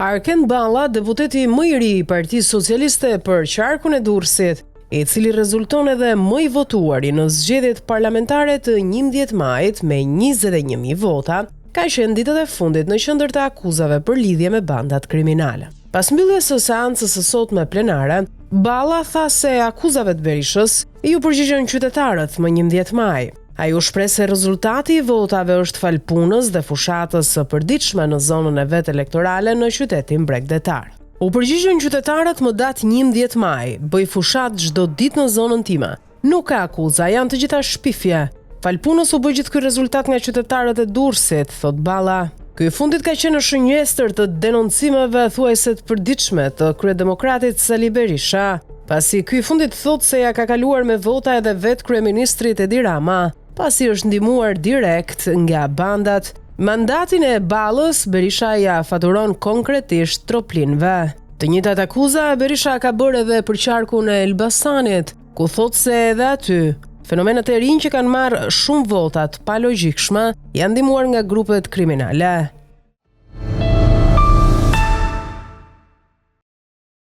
Arken Balla, deputeti më i ri i Partisë Socialiste për qarkun e Durrësit, i cili rezulton edhe më i votuari në zgjedhjet parlamentare të 11 majit me 21.000 vota, ka qenë ditët e fundit në qendër të akuzave për lidhje me bandat kriminale. Pas mbylljes së seancës së sotme plenare, Balla tha se akuzave të Berishës ju përgjigjen qytetarët më 11 maj. Ai u shpreh se rezultati i votave është fal punës dhe fushatës së përditshme në zonën e vet elektorale në qytetin bregdetar. U përgjigjen qytetarët më datë 11 maj, bëj fushat çdo ditë në zonën time. Nuk ka akuza, janë të gjitha shpifje. Fal punës u bë gjithë ky rezultat nga qytetarët e Durrësit, thot Balla. Ky fundit ka qenë shënjestër të denoncimeve thuajse të përditshme të kryedemokratit Sali Berisha, pasi ky fundit thot se ja ka kaluar me vota edhe vet kryeministrit Edi Rama, pasi është ndihmuar direkt nga bandat. Mandatin e Ballës Berisha ja faturon konkretisht troplinëve. Të njëjtat akuza Berisha ka bërë edhe për qarkun e Elbasanit, ku thot se edhe aty fenomenet e rinj që kanë marrë shumë vota të palogjikshme janë ndihmuar nga grupet kriminale.